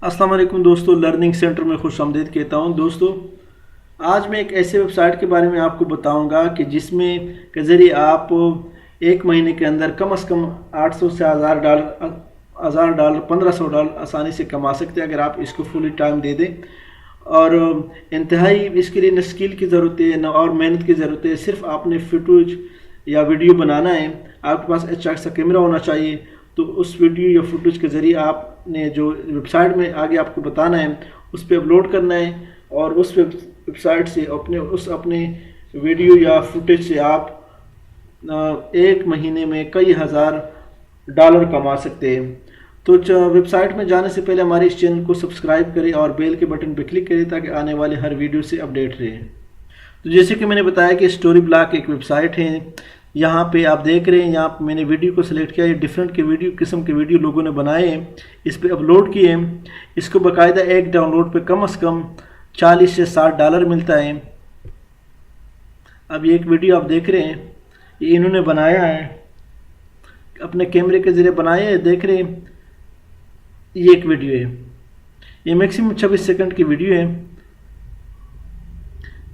अस्सलाम वालेकुम दोस्तों, लर्निंग सेंटर में खुशामदीद कहता हूं। दोस्तों, आज मैं एक ऐसे वेबसाइट के बारे में आपको बताऊंगा कि जिसमें के ज़रिए आप एक महीने के अंदर कम से कम 800 से $1000 $1500 आसानी से कमा सकते हैं अगर आप इसको फुली टाइम दे दें। और इंतहाई इसके लिए न स्किल की ज़रूरत है न और मेहनत की ज़रूरत है। सिर्फ आपने फुटेज या वीडियो बनाना है, आपके पास अच्छा सा कैमरा होना चाहिए। तो उस वीडियो या फुटेज के ज़रिए आपने जो वेबसाइट में आगे आपको बताना है उस पर अपलोड करना है और उस वेबसाइट से अपने वीडियो या फुटेज से आप एक महीने में कई $1000 कमा सकते हैं। तो वेबसाइट में जाने से पहले हमारे इस चैनल को सब्सक्राइब करें और बेल के बटन पर क्लिक करें ताकि आने वाले हर वीडियो से अपडेट रहे। तो जैसे कि मैंने बताया कि स्टोरी ब्लॉक एक वेबसाइट है। यहाँ पे आप देख रहे हैं, यहाँ पे मैंने वीडियो को सिलेक्ट किया। ये डिफरेंट के वीडियो किस्म के वीडियो लोगों ने बनाए हैं, इस पे अपलोड किए हैं। इसको बाकायदा एक डाउनलोड पे कम से कम $40 से $60 मिलता है। अब ये एक वीडियो आप देख रहे हैं, ये इन्होंने बनाया है, अपने कैमरे के ज़रिए बनाया है। देख रहे हैं, ये एक वीडियो है, ये मैक्सिमम 26 सेकंड की वीडियो है।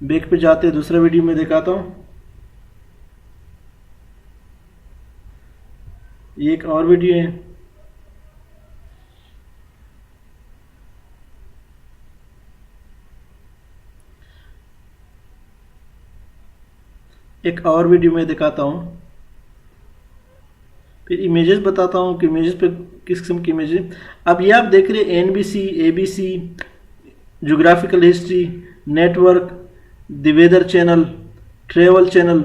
बैक पे जाते हैं, दूसरा वीडियो में दिखाता हूँ। ये एक और वीडियो है, एक और वीडियो में दिखाता हूँ। फिर इमेजेस बताता हूँ कि इमेजेस पे किस किस्म की इमेजेस। अब ये आप देख रहे हैं NBC, ABC, geographical history, network, the weather channel, travel channel,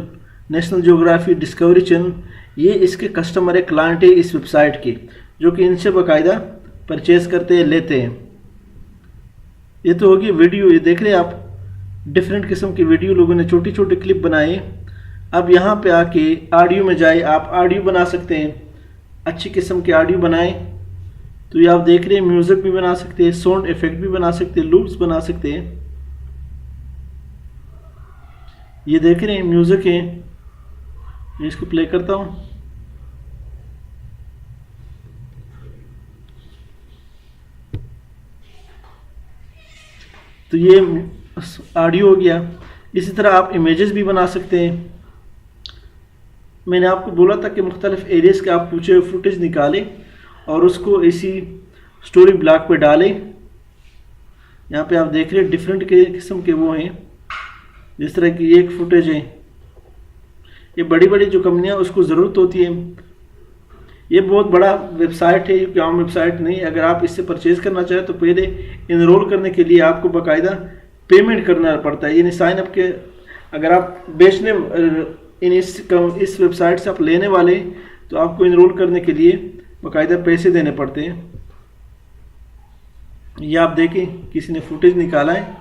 national geography, discovery channel. ये इसके कस्टमर है, क्लाइंट है इस वेबसाइट के, जो कि इनसे बाकायदा परचेज करते हैं, लेते हैं। ये तो होगी वीडियो। ये देख रहे हैं आप, डिफरेंट किस्म की वीडियो लोगों ने छोटी छोटी क्लिप बनाए। अब यहाँ पे आके ऑडियो में जाए, आप ऑडियो बना सकते हैं, अच्छी किस्म के ऑडियो बनाएं। तो ये आप देख रहे हैं, म्यूज़िक भी बना सकते हैं, साउंड इफेक्ट भी बना सकते हैं, लूप्स बना सकते हैं। ये देख रहे हैं म्यूज़िक है, मैं इसको प्ले करता हूँ। तो ये ऑडियो हो गया। इसी तरह आप इमेजेस भी बना सकते हैं। मैंने आपको बोला था कि मुख्तलिफ एरियाज़ के आप पूछे हुए फुटेज निकालें और उसको इसी स्टोरी ब्लॉक पे डालें। यहाँ पे आप देख रहे हैं डिफरेंट के किस्म के वो हैं, जिस तरह की एक फुटेज है। ये बड़ी बड़ी जो कंपनियाँ उसको ज़रूरत होती है। ये बहुत बड़ा वेबसाइट है, ये आम वेबसाइट नहीं। अगर आप इससे परचेज़ करना चाहें तो पहले इनरोल करने के लिए आपको बाकायदा पेमेंट करना पड़ता है। यानी साइन अप के, अगर आप बेचने इस वेबसाइट से आप लेने वाले तो आपको इनरोल करने के लिए बाकायदा पैसे देने पड़ते हैं। ये आप देखें, किसी ने फुटेज निकाला है,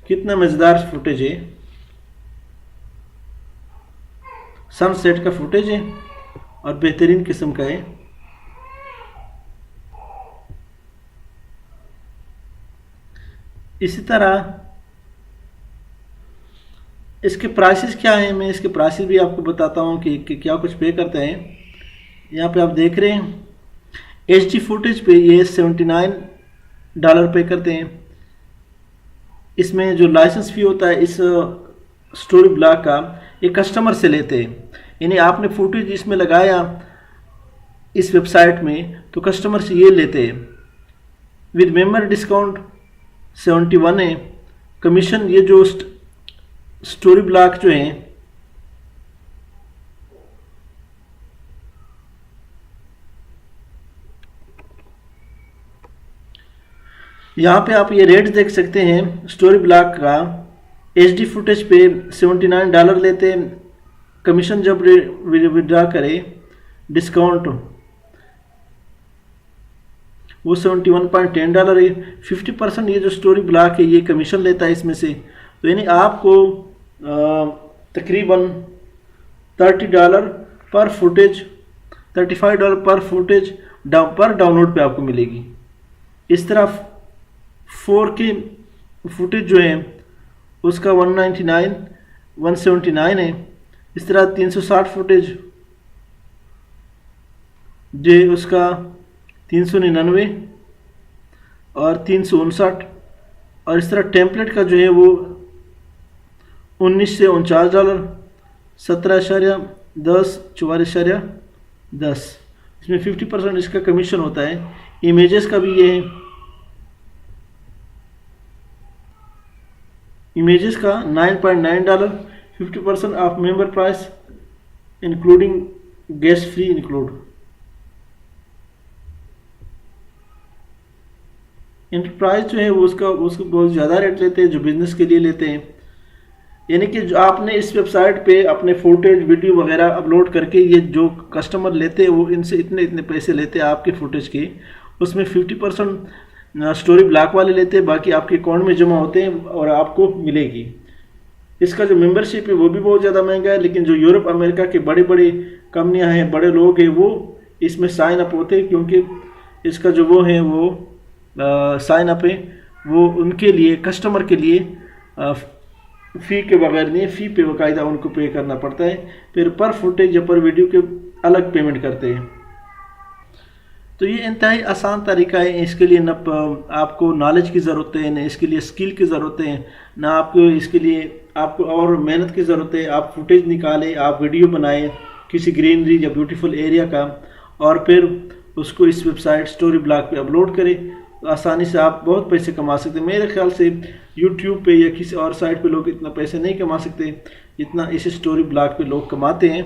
कितना मज़ेदार फुटेज है। सनसेट का फुटेज है और बेहतरीन किस्म का है। इसी तरह इसके प्राइसेस क्या हैं, मैं इसके प्राइसेस भी आपको बताता हूँ कि क्या कुछ पे करते हैं। यहाँ पे आप देख रहे हैं HD फुटेज पे ये $79 पे करते हैं। इसमें जो लाइसेंस फ़ी होता है इस स्टोरी ब्लॉक का, ये कस्टमर से लेते हैं। यानी आपने फुटेज इसमें लगाया इस वेबसाइट में तो कस्टमर से ये लेते हैं। विद मेंबर डिस्काउंट 71 है। कमीशन ये जो स्टोरी ब्लॉक जो है यहाँ पे आप ये रेट देख सकते हैं। स्टोरी ब्लॉक का HD फुटेज पे $79 लेते हैं। कमीशन जब विड्रा करे डिस्काउंट वो $71.10 है। 50% ये जो स्टोरी ब्लॉक है ये कमीशन लेता है इसमें से। तो यानी आपको तकरीबन $30 पर फुटेज, $35 पर फुटेज पर डाउनलोड पे आपको मिलेगी। इस तरह 4K फुटेज जो है उसका 179 है। इस तरह 360 फुटेज जो उसका 399, और 359। और इस तरह टेम्पलेट का जो है वो 19 से $49, 17.10, 44.10। इसमें 50% इसका कमीशन होता है। इमेजेस का भी ये है, इमेजेस का $9.9, 50% of member price including guest free include. Enterprise जो है वो उसको बहुत ज़्यादा रेट लेते हैं जो बिज़नेस के लिए लेते हैं। यानी कि जो आपने इस वेबसाइट पे अपने फुटेज वीडियो वगैरह अपलोड करके ये जो कस्टमर लेते हैं वो इनसे इतने इतने पैसे लेते हैं आपके फुटेज के। उसमें 50% स्टोरी ब्लॉक वाले लेते हैं, बाकी आपके अकाउंट में जमा होते हैं और आपको मिलेगी। इसका जो मेंबरशिप है वो भी बहुत ज़्यादा महंगा है, लेकिन जो यूरोप अमेरिका के बड़ी बड़ी कंपनियां हैं, बड़े लोग हैं, वो इसमें साइन अप होते हैं, क्योंकि इसका जो वो है वो साइन अप है वो उनके लिए, कस्टमर के लिए फ़ी के बगैर नहीं, फ़ी पे बाकायदा उनको पे करना पड़ता है। फिर पर फुटेज या पर वीडियो के अलग पेमेंट करते हैं। तो ये इंतहाई आसान तरीका है। इसके लिए न आपको नॉलेज की ज़रूरत है, न इसके लिए स्किल की ज़रूरत है, ना आपको इसके लिए आपको और मेहनत की ज़रूरत है। आप फुटेज निकालें, आप वीडियो बनाएं किसी ग्रीनरी या ब्यूटीफुल एरिया का, और फिर उसको इस वेबसाइट स्टोरी ब्लॉग पे अपलोड करें। तो आसानी से आप बहुत पैसे कमा सकते हैं। मेरे ख्याल से यूट्यूब पे या किसी और साइट पे लोग इतना पैसे नहीं कमा सकते जितना इस स्टोरी ब्लॉग पे लोग कमाते हैं।